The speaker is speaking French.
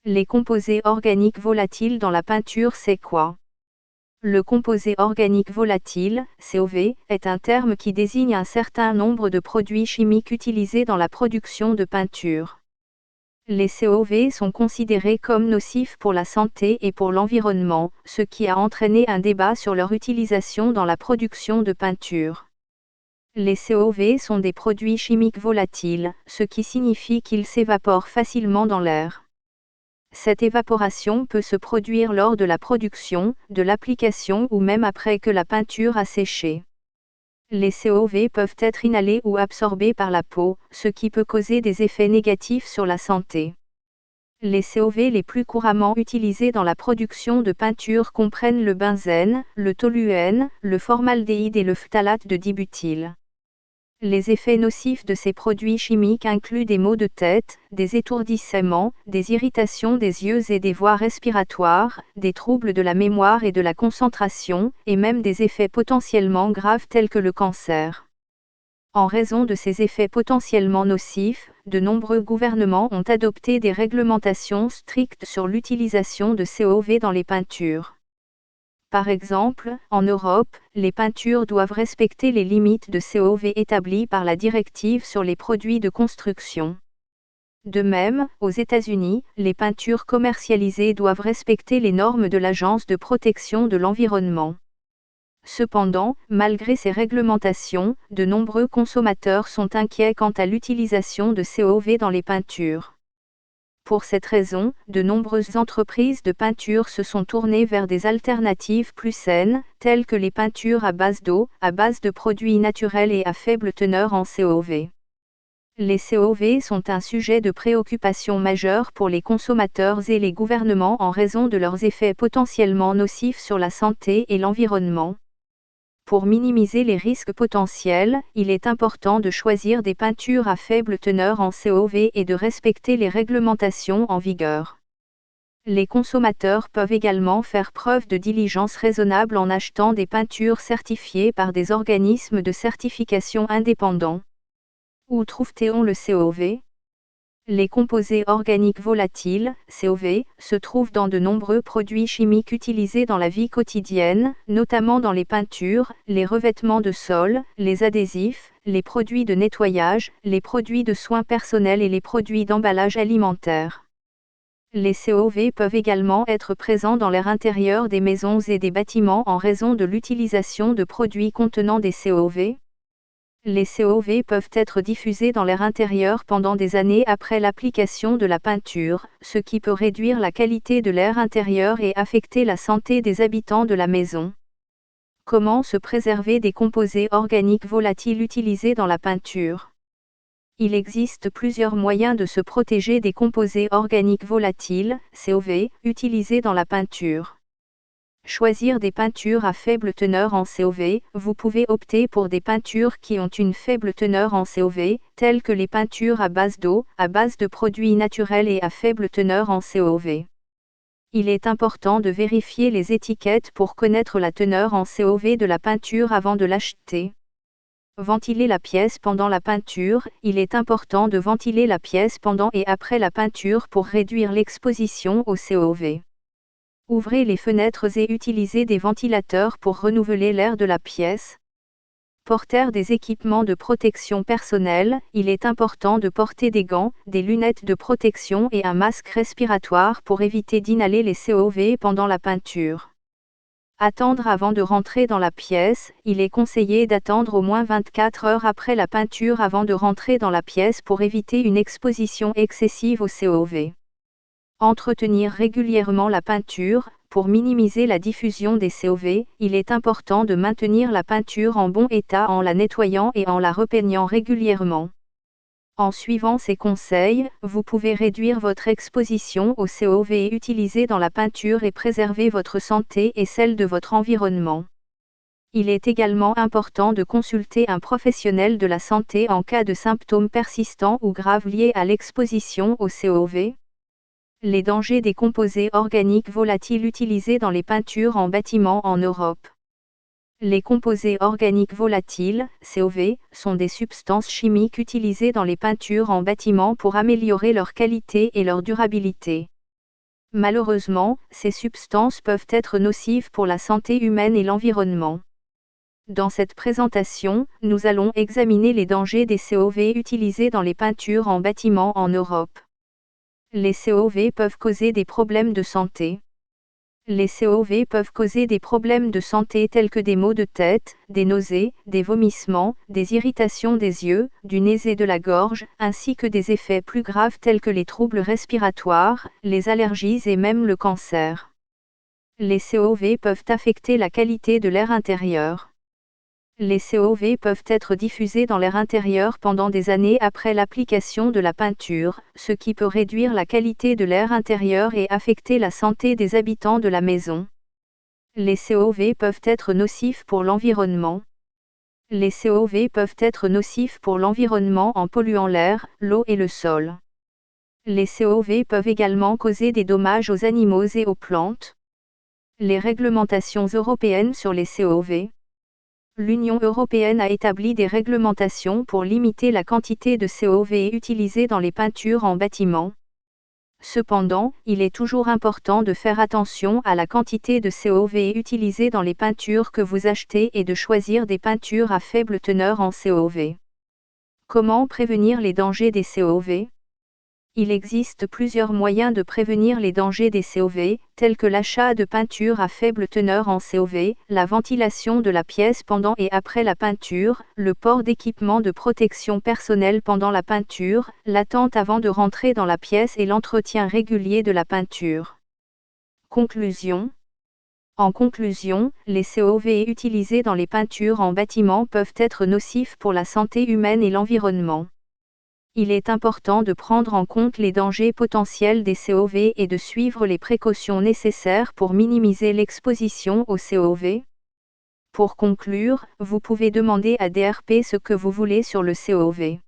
Les composés organiques volatiles dans la peinture, c'est quoi? Le composé organique volatile, COV, est un terme qui désigne un certain nombre de produits chimiques utilisés dans la production de peinture. Les COV sont considérés comme nocifs pour la santé et pour l'environnement, ce qui a entraîné un débat sur leur utilisation dans la production de peinture. Les COV sont des produits chimiques volatiles, ce qui signifie qu'ils s'évaporent facilement dans l'air. Cette évaporation peut se produire lors de la production, de l'application ou même après que la peinture a séché. Les COV peuvent être inhalés ou absorbés par la peau, ce qui peut causer des effets négatifs sur la santé. Les COV les plus couramment utilisés dans la production de peinture comprennent le benzène, le toluène, le formaldéhyde et le phtalate de dibutyl. Les effets nocifs de ces produits chimiques incluent des maux de tête, des étourdissements, des irritations des yeux et des voies respiratoires, des troubles de la mémoire et de la concentration, et même des effets potentiellement graves tels que le cancer. En raison de ces effets potentiellement nocifs, de nombreux gouvernements ont adopté des réglementations strictes sur l'utilisation de COV dans les peintures. Par exemple, en Europe, les peintures doivent respecter les limites de COV établies par la directive sur les produits de construction. De même, aux États-Unis, les peintures commercialisées doivent respecter les normes de l'Agence de protection de l'environnement. Cependant, malgré ces réglementations, de nombreux consommateurs sont inquiets quant à l'utilisation de COV dans les peintures. Pour cette raison, de nombreuses entreprises de peinture se sont tournées vers des alternatives plus saines, telles que les peintures à base d'eau, à base de produits naturels et à faible teneur en COV. Les COV sont un sujet de préoccupation majeur pour les consommateurs et les gouvernements en raison de leurs effets potentiellement nocifs sur la santé et l'environnement. Pour minimiser les risques potentiels, il est important de choisir des peintures à faible teneur en COV et de respecter les réglementations en vigueur. Les consommateurs peuvent également faire preuve de diligence raisonnable en achetant des peintures certifiées par des organismes de certification indépendants. Où trouve-t-on le COV? Les composés organiques volatiles, COV, se trouvent dans de nombreux produits chimiques utilisés dans la vie quotidienne, notamment dans les peintures, les revêtements de sol, les adhésifs, les produits de nettoyage, les produits de soins personnels et les produits d'emballage alimentaire. Les COV peuvent également être présents dans l'air intérieur des maisons et des bâtiments en raison de l'utilisation de produits contenant des COV. Les COV peuvent être diffusés dans l'air intérieur pendant des années après l'application de la peinture, ce qui peut réduire la qualité de l'air intérieur et affecter la santé des habitants de la maison. Comment se préserver des composés organiques volatiles utilisés dans la peinture? Il existe plusieurs moyens de se protéger des composés organiques volatiles, COV, utilisés dans la peinture. Choisir des peintures à faible teneur en COV. Vous pouvez opter pour des peintures qui ont une faible teneur en COV, telles que les peintures à base d'eau, à base de produits naturels et à faible teneur en COV. Il est important de vérifier les étiquettes pour connaître la teneur en COV de la peinture avant de l'acheter. Ventiler la pièce pendant la peinture. Il est important de ventiler la pièce pendant et après la peinture pour réduire l'exposition au COV. Ouvrez les fenêtres et utilisez des ventilateurs pour renouveler l'air de la pièce. Porteur des équipements de protection personnelle, il est important de porter des gants, des lunettes de protection et un masque respiratoire pour éviter d'inhaler les COV pendant la peinture. Attendre avant de rentrer dans la pièce. Il est conseillé d'attendre au moins 24 heures après la peinture avant de rentrer dans la pièce pour éviter une exposition excessive au COV. Entretenir régulièrement la peinture. Pour minimiser la diffusion des COV, il est important de maintenir la peinture en bon état en la nettoyant et en la repeignant régulièrement. En suivant ces conseils, vous pouvez réduire votre exposition aux COV utilisés dans la peinture et préserver votre santé et celle de votre environnement. Il est également important de consulter un professionnel de la santé en cas de symptômes persistants ou graves liés à l'exposition aux COV. Les dangers des composés organiques volatiles utilisés dans les peintures en bâtiment en Europe. Les composés organiques volatiles, COV, sont des substances chimiques utilisées dans les peintures en bâtiment pour améliorer leur qualité et leur durabilité. Malheureusement, ces substances peuvent être nocives pour la santé humaine et l'environnement. Dans cette présentation, nous allons examiner les dangers des COV utilisés dans les peintures en bâtiment en Europe. Les COV peuvent causer des problèmes de santé. Les COV peuvent causer des problèmes de santé tels que des maux de tête, des nausées, des vomissements, des irritations des yeux, du nez et de la gorge, ainsi que des effets plus graves tels que les troubles respiratoires, les allergies et même le cancer. Les COV peuvent affecter la qualité de l'air intérieur. Les COV peuvent être diffusés dans l'air intérieur pendant des années après l'application de la peinture, ce qui peut réduire la qualité de l'air intérieur et affecter la santé des habitants de la maison. Les COV peuvent être nocifs pour l'environnement. Les COV peuvent être nocifs pour l'environnement en polluant l'air, l'eau et le sol. Les COV peuvent également causer des dommages aux animaux et aux plantes. Les réglementations européennes sur les COV. L'Union européenne a établi des réglementations pour limiter la quantité de COV utilisée dans les peintures en bâtiment. Cependant, il est toujours important de faire attention à la quantité de COV utilisée dans les peintures que vous achetez et de choisir des peintures à faible teneur en COV. Comment prévenir les dangers des COV ? Il existe plusieurs moyens de prévenir les dangers des COV, tels que l'achat de peinture à faible teneur en COV, la ventilation de la pièce pendant et après la peinture, le port d'équipements de protection personnelle pendant la peinture, l'attente avant de rentrer dans la pièce et l'entretien régulier de la peinture. Conclusion. En conclusion, les COV utilisés dans les peintures en bâtiment peuvent être nocifs pour la santé humaine et l'environnement. Il est important de prendre en compte les dangers potentiels des COV et de suivre les précautions nécessaires pour minimiser l'exposition aux COV. Pour conclure, vous pouvez demander à DRP ce que vous voulez sur le COV.